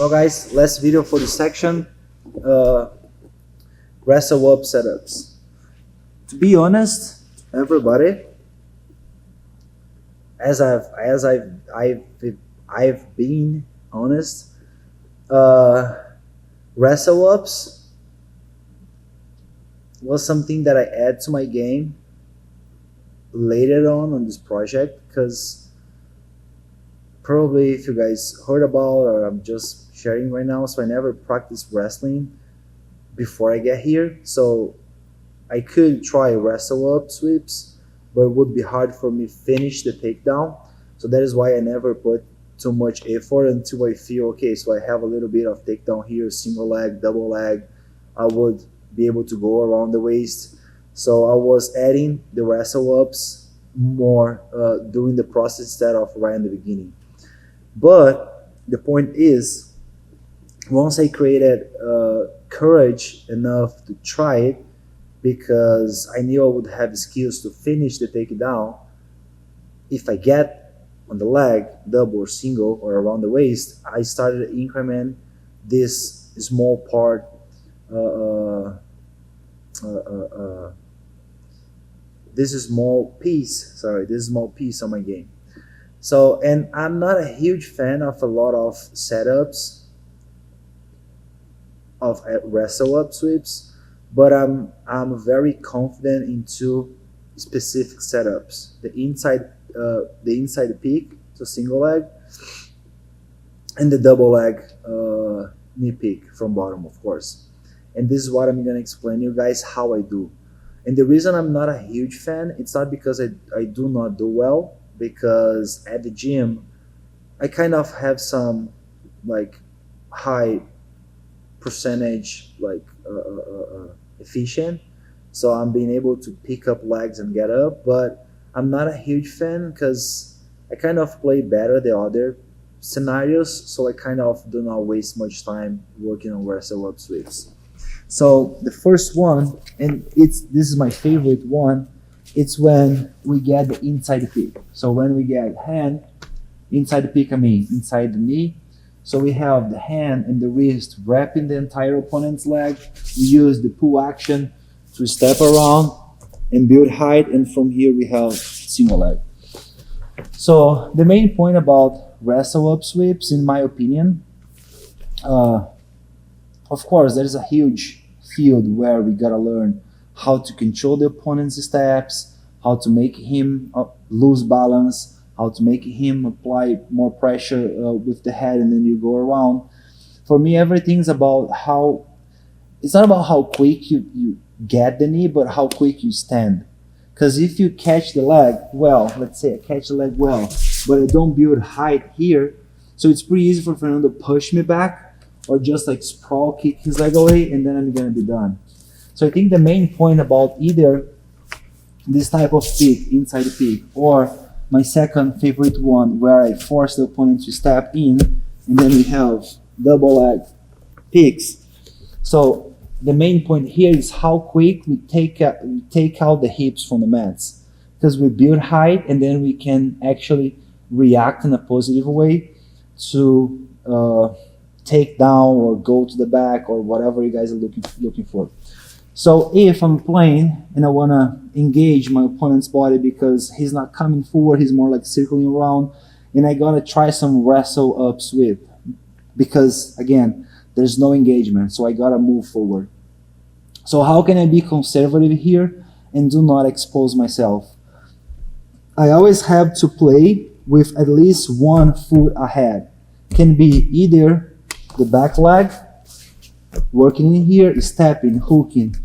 Well guys, last video for this section, wrestle up setups. To be honest, everybody, I've been honest, wrestle ups was something that I add to my game later on this project, because probably if you guys heard about, or I'm just sharing right now, so I never practiced wrestling before I get here, so I could try wrestle up sweeps, but it would be hard for me finish the takedown. So that is why I never put too much effort until I feel okay, so I have a little bit of takedown here, single leg, double leg, I would be able to go around the waist. So I was adding the wrestle ups more during the process instead of right in the beginning. But the point is, once I created courage enough to try it, because I knew I would have skills to finish the takedown, if I get on the leg, double or single or around the waist, I started to increment this small part, this small piece on my game. So, and I'm not a huge fan of a lot of setups of wrestle up sweeps, but I'm very confident in two specific setups: the inside peak, so single leg, and the double leg knee peak from bottom, of course. And this is what I'm gonna explain to you guys how I do. And the reason I'm not a huge fan, it's not because I do not do well, because at the gym I kind of have some like high percentage like efficient, so I'm being able to pick up legs and get up, but I'm not a huge fan because I kind of play better the other scenarios, so I kind of do not waste much time working on wrestle up sweeps. So the first one, and this is my favorite one, it's when we get the inside peak. So when we get hand, inside the peak, I mean inside the knee. So we have the hand and the wrist wrapping the entire opponent's leg. We use the pull action to step around and build height, and from here we have single leg. So the main point about wrestle up sweeps, in my opinion, of course there's a huge field where we gotta learn how to control the opponent's steps, how to make him lose balance, how to make him apply more pressure with the head, and then you go around. For me, everything's about how, it's not about how quick you get the knee, but how quick you stand. Because if you catch the leg well, let's say I catch the leg well, but I don't build height here, so it's pretty easy for Fernando to push me back, or just like sprawl kick his leg away, and then I'm gonna be done. So I think the main point about either this type of peak, inside peak, or my second favorite one where I force the opponent to step in, and then we have double leg peaks. So the main point here is how quick we take out the hips from the mats, because we build height, and then we can actually react in a positive way to take down or go to the back or whatever you guys are looking for. So if I'm playing and I want to engage my opponent's body because he's not coming forward, he's more like circling around, and I gotta try some wrestle up sweep, because again, there's no engagement, so I gotta move forward. So how can I be conservative here and do not expose myself? I always have to play with at least 1 foot ahead. Can be either the back leg, working in here, stepping, hooking,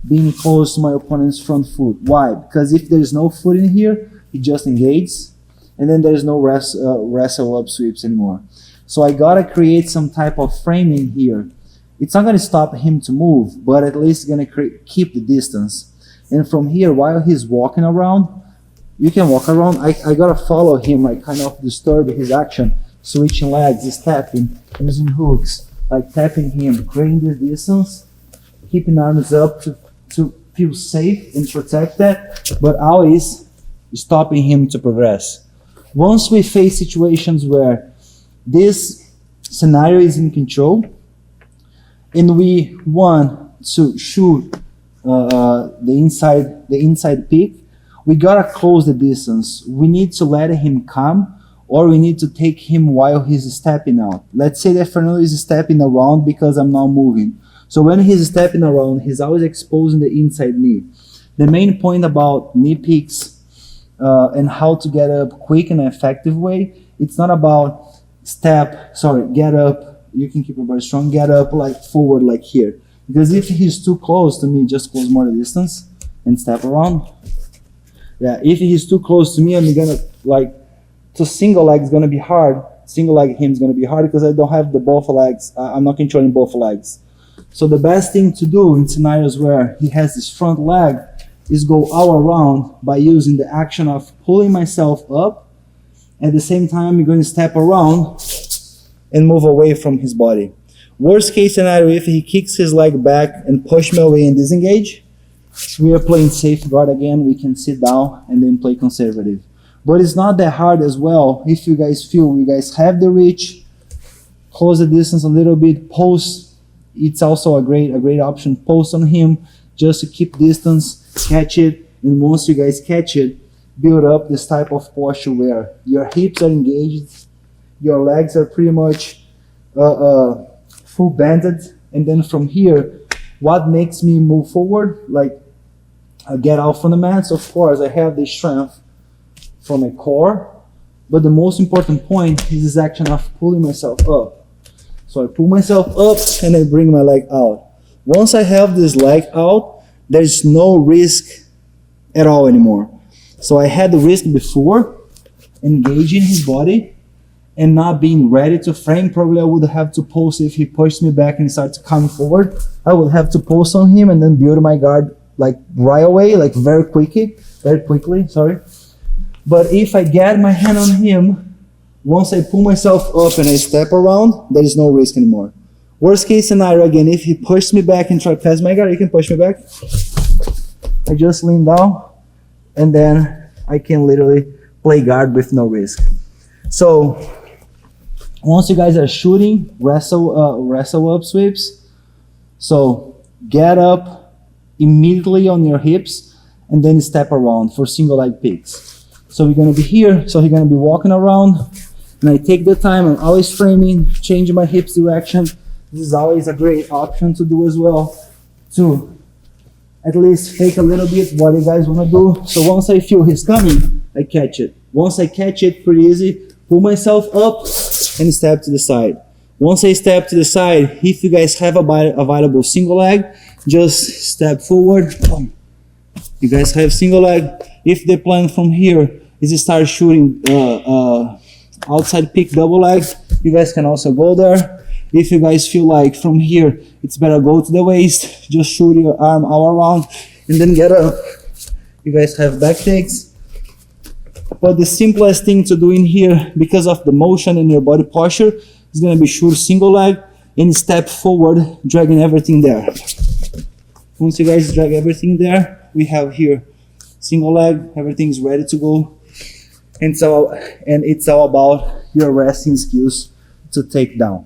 being close to my opponent's front foot. Why? Because if there's no foot in here, he just engages, and then there's no wrestle up sweeps anymore. So I gotta create some type of framing here. It's not gonna stop him to move, but at least gonna keep the distance. And from here, while he's walking around, you can walk around. I gotta follow him, like kind of disturb his action, switching legs, stepping, using hooks, like tapping him, creating this distance, keeping arms up to feel safe and protect that, but always stopping him to progress. Once we face situations where this scenario is in control, and we want to shoot the inside peak, we gotta close the distance. We need to let him come, or we need to take him while he's stepping out. Let's say that Fernando is stepping around because I'm now moving. So when he's stepping around, he's always exposing the inside knee. The main point about knee peaks and how to get up quick and effective way, it's not about get up, you can keep your body strong, get up like forward like here. Because if he's too close to me, just close more the distance and step around. Yeah, if he's too close to me, I'm gonna to single leg is gonna be hard. Single leg him is gonna be hard because I don't have the both legs. I'm not controlling both legs. So the best thing to do in scenarios where he has this front leg is go all around by using the action of pulling myself up. At the same time, I'm going to step around and move away from his body. Worst case scenario, if he kicks his leg back and push me away and disengage, we are playing safeguard again. We can sit down and then play conservative. But it's not that hard as well. If you guys feel you guys have the reach, close the distance a little bit, post. It's also a great option. Post on him just to keep distance, catch it, and once you guys catch it, build up this type of posture where your hips are engaged, your legs are pretty much full bended, and then from here, what makes me move forward, like I get out from the mats, of course, I have the strength from my core, but the most important point is this action of pulling myself up. So I pull myself up and I bring my leg out. Once I have this leg out, there's no risk at all anymore. So I had the risk before, engaging his body and not being ready to frame. Probably I would have to post if he pushed me back and started coming forward. I would have to post on him and then build my guard like right away, like very quickly, sorry. But if I get my hand on him, once I pull myself up and I step around, there is no risk anymore. Worst case scenario, again, if he pushes me back and try to pass my guard, he can push me back. I just lean down, and then I can literally play guard with no risk. So once you guys are shooting, wrestle up sweeps. So get up immediately on your hips, and then step around for single leg picks. So we're gonna be here, so he's gonna be walking around, and I take the time, I'm always framing, changing my hips direction. This is always a great option to do as well, to at least fake a little bit what you guys wanna do. So once I feel he's coming, I catch it. Once I catch it, pretty easy, pull myself up and step to the side. Once I step to the side, if you guys have available single leg, just step forward. You guys have single leg. If the plan from here is to start shooting outside pick double leg, you guys can also go there. If you guys feel like from here it's better go to the waist, just shoot your arm all around and then get up. You guys have back takes. But the simplest thing to do in here, because of the motion and your body posture, is going to be shoot single leg and step forward, dragging everything there. Once you guys drag everything there, we have here single leg, everything's ready to go. And it's all about your wrestling skills to take down.